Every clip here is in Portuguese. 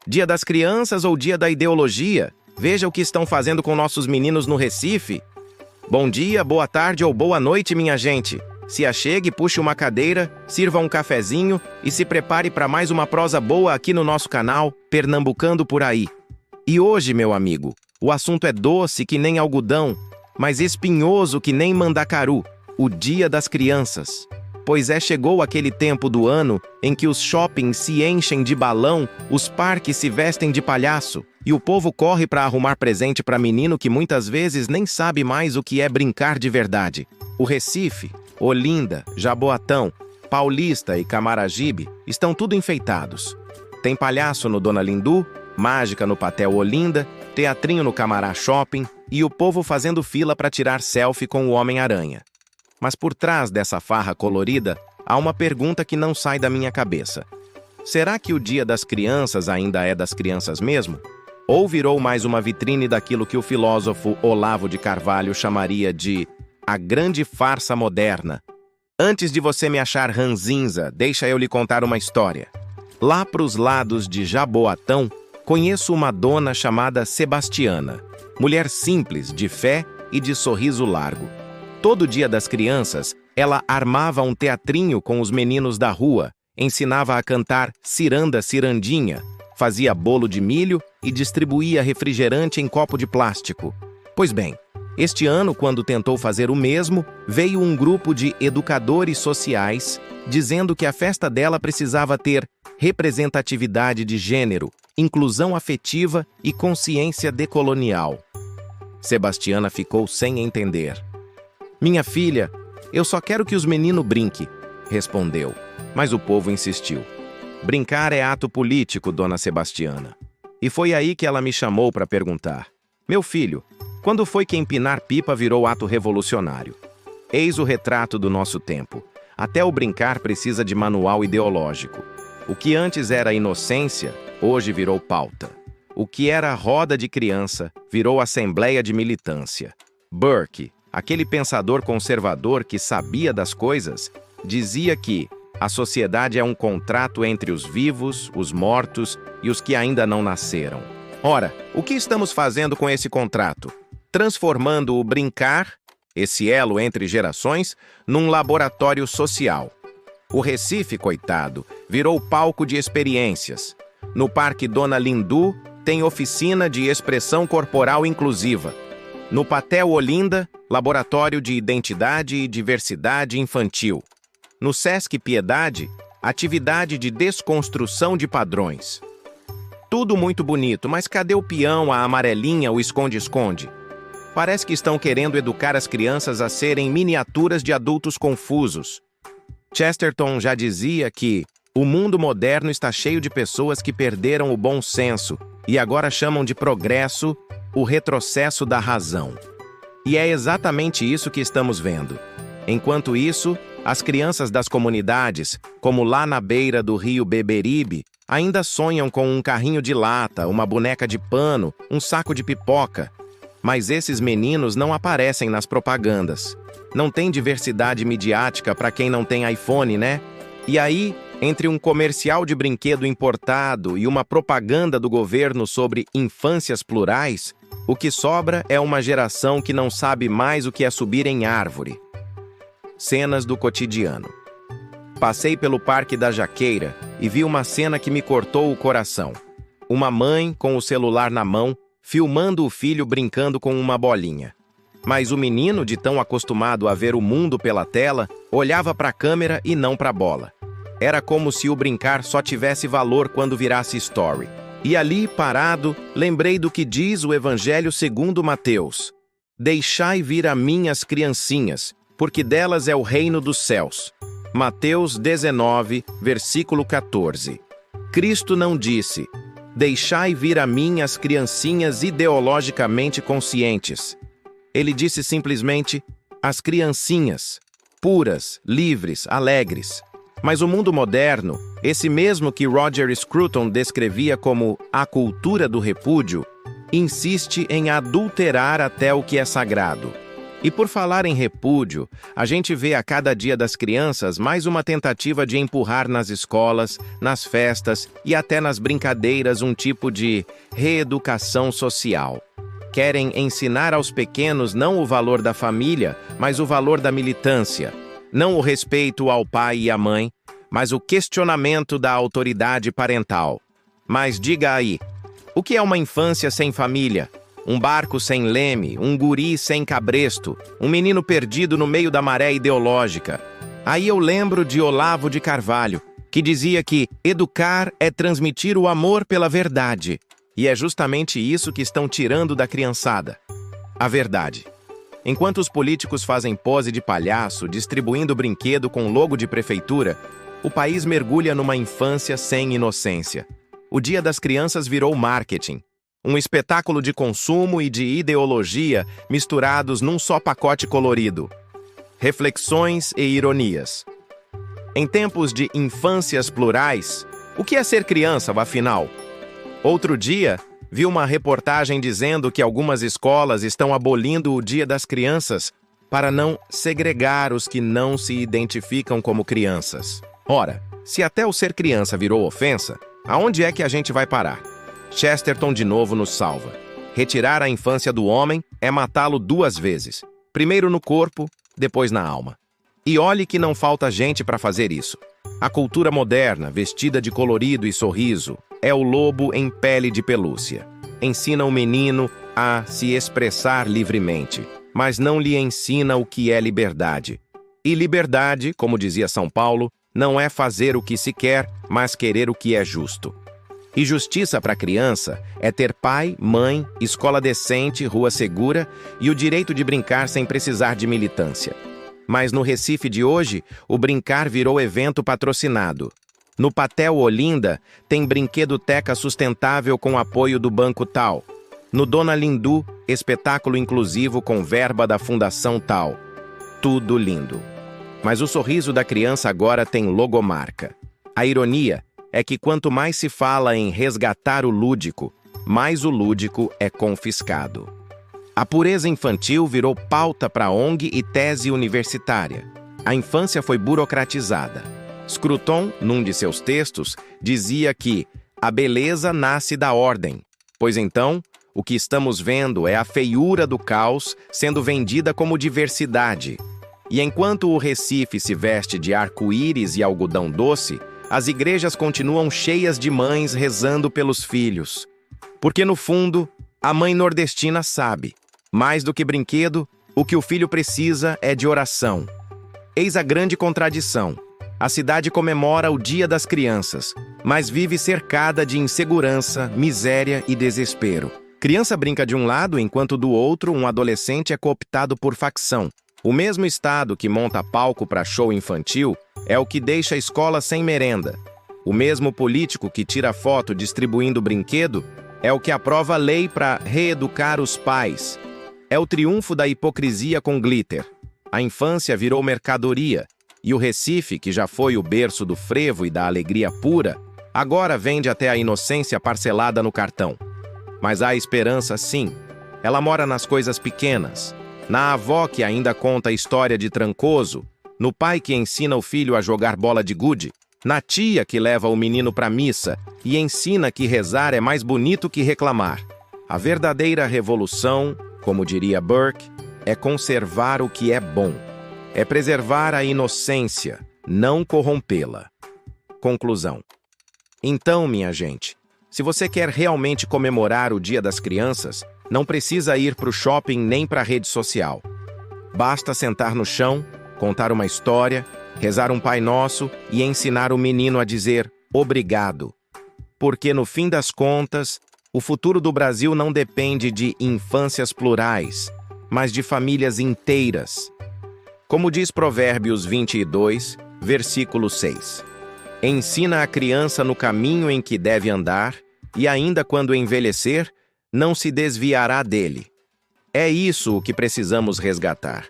Dia das Crianças ou Dia da Ideologia? Veja o que estão fazendo com nossos meninos no Recife. Bom dia, boa tarde ou boa noite, minha gente. Se achegue, puxe uma cadeira, sirva um cafezinho e se prepare para mais uma prosa boa aqui no nosso canal, Pernambucando por Aí. E hoje, meu amigo, o assunto é doce que nem algodão, mas espinhoso que nem mandacaru, o Dia das Crianças. Pois chegou aquele tempo do ano em que os shoppings se enchem de balão, os parques se vestem de palhaço, e o povo corre para arrumar presente para menino que muitas vezes nem sabe mais o que é brincar de verdade. O Recife, Olinda, Jaboatão, Paulista e Camaragibe estão tudo enfeitados. Tem palhaço no Dona Lindu, mágica no Patel Olinda, teatrinho no Camará Shopping e o povo fazendo fila para tirar selfie com o Homem-Aranha. Mas por trás dessa farra colorida, há uma pergunta que não sai da minha cabeça. Será que o Dia das Crianças ainda é das crianças mesmo? Ou virou mais uma vitrine daquilo que o filósofo Olavo de Carvalho chamaria de a grande farsa moderna? Antes de você me achar ranzinza, deixa eu lhe contar uma história. Lá pros lados de Jaboatão, conheço uma dona chamada Sebastiana, mulher simples, de fé e de sorriso largo. Todo Dia das Crianças, ela armava um teatrinho com os meninos da rua, ensinava a cantar ciranda cirandinha, fazia bolo de milho e distribuía refrigerante em copo de plástico. Pois bem, este ano, quando tentou fazer o mesmo, veio um grupo de educadores sociais dizendo que a festa dela precisava ter representatividade de gênero, inclusão afetiva e consciência decolonial. Sebastiana ficou sem entender. Minha filha, eu só quero que os meninos brinquem, respondeu. Mas o povo insistiu. Brincar é ato político, dona Sebastiana. E foi aí que ela me chamou para perguntar. Meu filho, quando foi que empinar pipa virou ato revolucionário? Eis o retrato do nosso tempo. Até o brincar precisa de manual ideológico. O que antes era inocência, hoje virou pauta. O que era roda de criança, virou assembleia de militância. Burke, aquele pensador conservador que sabia das coisas, dizia que a sociedade é um contrato entre os vivos, os mortos e os que ainda não nasceram. Ora, o que estamos fazendo com esse contrato? Transformando o brincar, esse elo entre gerações, num laboratório social. O Recife, coitado, virou palco de experiências. No Parque Dona Lindu tem oficina de expressão corporal inclusiva. No Patel Olinda, laboratório de identidade e diversidade infantil. No Sesc Piedade, atividade de desconstrução de padrões. Tudo muito bonito, mas cadê o peão, a amarelinha, o esconde-esconde? Parece que estão querendo educar as crianças a serem miniaturas de adultos confusos. Chesterton já dizia que o mundo moderno está cheio de pessoas que perderam o bom senso e agora chamam de progresso o retrocesso da razão. E é exatamente isso que estamos vendo. Enquanto isso, as crianças das comunidades, como lá na beira do rio Beberibe, ainda sonham com um carrinho de lata, uma boneca de pano, um saco de pipoca. Mas esses meninos não aparecem nas propagandas. Não tem diversidade midiática para quem não tem iPhone, né? E aí, entre um comercial de brinquedo importado e uma propaganda do governo sobre infâncias plurais, o que sobra é uma geração que não sabe mais o que é subir em árvore. Cenas do cotidiano. Passei pelo Parque da Jaqueira e vi uma cena que me cortou o coração. Uma mãe, com o celular na mão, filmando o filho brincando com uma bolinha. Mas o menino, de tão acostumado a ver o mundo pela tela, olhava para a câmera e não para a bola. Era como se o brincar só tivesse valor quando virasse story. E ali, parado, lembrei do que diz o Evangelho segundo Mateus. Deixai vir a mim as criancinhas, porque delas é o reino dos céus. Mateus 19, versículo 14. Cristo não disse, deixai vir a mim as criancinhas ideologicamente conscientes. Ele disse simplesmente, as criancinhas, puras, livres, alegres. Mas o mundo moderno, esse mesmo que Roger Scruton descrevia como a cultura do repúdio, insiste em adulterar até o que é sagrado. E por falar em repúdio, a gente vê a cada Dia das Crianças mais uma tentativa de empurrar nas escolas, nas festas e até nas brincadeiras um tipo de reeducação social. Querem ensinar aos pequenos não o valor da família, mas o valor da militância. Não o respeito ao pai e à mãe, mas o questionamento da autoridade parental. Mas diga aí, o que é uma infância sem família? Um barco sem leme, um guri sem cabresto, um menino perdido no meio da maré ideológica. Aí eu lembro de Olavo de Carvalho, que dizia que educar é transmitir o amor pela verdade. E é justamente isso que estão tirando da criançada. A verdade. Enquanto os políticos fazem pose de palhaço, distribuindo brinquedo com logo de prefeitura, o país mergulha numa infância sem inocência. O Dia das Crianças virou marketing. Um espetáculo de consumo e de ideologia misturados num só pacote colorido. Reflexões e ironias. Em tempos de infâncias plurais, o que é ser criança, afinal? Outro dia, vi uma reportagem dizendo que algumas escolas estão abolindo o Dia das Crianças para não segregar os que não se identificam como crianças. Ora, se até o ser criança virou ofensa, aonde é que a gente vai parar? Chesterton de novo nos salva. Retirar a infância do homem é matá-lo duas vezes. Primeiro no corpo, depois na alma. E olhe que não falta gente para fazer isso. A cultura moderna, vestida de colorido e sorriso, é o lobo em pele de pelúcia. Ensina o menino a se expressar livremente, mas não lhe ensina o que é liberdade. E liberdade, como dizia São Paulo, não é fazer o que se quer, mas querer o que é justo. E justiça para a criança é ter pai, mãe, escola decente, rua segura e o direito de brincar sem precisar de militância. Mas no Recife de hoje, o brincar virou evento patrocinado. No Patel Olinda, tem brinquedoteca sustentável com apoio do Banco Tal. No Dona Lindu, espetáculo inclusivo com verba da Fundação Tal. Tudo lindo. Mas o sorriso da criança agora tem logomarca. A ironia é que quanto mais se fala em resgatar o lúdico, mais o lúdico é confiscado. A pureza infantil virou pauta para ONG e tese universitária. A infância foi burocratizada. Scruton, num de seus textos, dizia que a beleza nasce da ordem, pois então o que estamos vendo é a feiura do caos sendo vendida como diversidade. E enquanto o Recife se veste de arco-íris e algodão doce, as igrejas continuam cheias de mães rezando pelos filhos. Porque, no fundo, a mãe nordestina sabe, mais do que brinquedo, o que o filho precisa é de oração. Eis a grande contradição. A cidade comemora o Dia das Crianças, mas vive cercada de insegurança, miséria e desespero. Criança brinca de um lado, enquanto do outro um adolescente é cooptado por facção. O mesmo Estado que monta palco para show infantil é o que deixa a escola sem merenda. O mesmo político que tira foto distribuindo brinquedo é o que aprova lei para reeducar os pais. É o triunfo da hipocrisia com glitter. A infância virou mercadoria, e o Recife, que já foi o berço do frevo e da alegria pura, agora vende até a inocência parcelada no cartão. Mas há esperança sim. Ela mora nas coisas pequenas. Na avó que ainda conta a história de Trancoso, no pai que ensina o filho a jogar bola de gude, na tia que leva o menino para missa e ensina que rezar é mais bonito que reclamar. A verdadeira revolução, como diria Burke, é conservar o que é bom. É preservar a inocência, não corrompê-la. Conclusão. Então, minha gente, se você quer realmente comemorar o Dia das Crianças, não precisa ir para o shopping nem para a rede social. Basta sentar no chão, contar uma história, rezar um Pai Nosso e ensinar o menino a dizer obrigado. Porque, no fim das contas, o futuro do Brasil não depende de infâncias plurais, mas de famílias inteiras. Como diz Provérbios 22, versículo 6. Ensina a criança no caminho em que deve andar, e ainda quando envelhecer, não se desviará dele. É isso o que precisamos resgatar.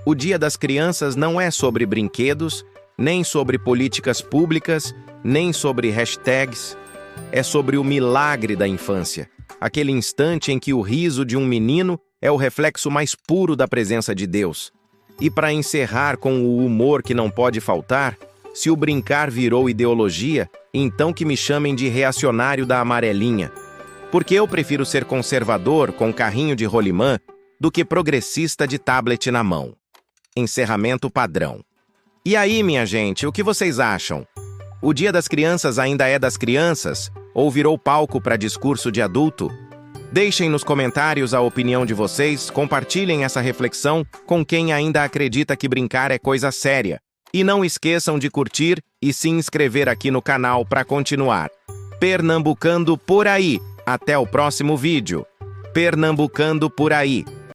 O Dia das Crianças não é sobre brinquedos, nem sobre políticas públicas, nem sobre hashtags. É sobre o milagre da infância, aquele instante em que o riso de um menino é o reflexo mais puro da presença de Deus. E para encerrar com o humor que não pode faltar, se o brincar virou ideologia, então que me chamem de reacionário da amarelinha. Porque eu prefiro ser conservador com carrinho de rolimã do que progressista de tablet na mão. Encerramento padrão. E aí, minha gente, o que vocês acham? O Dia das Crianças ainda é das crianças? Ou virou palco para discurso de adulto? Deixem nos comentários a opinião de vocês, compartilhem essa reflexão com quem ainda acredita que brincar é coisa séria. E não esqueçam de curtir e se inscrever aqui no canal para continuar pernambucando por aí. Até o próximo vídeo. Pernambucando por aí.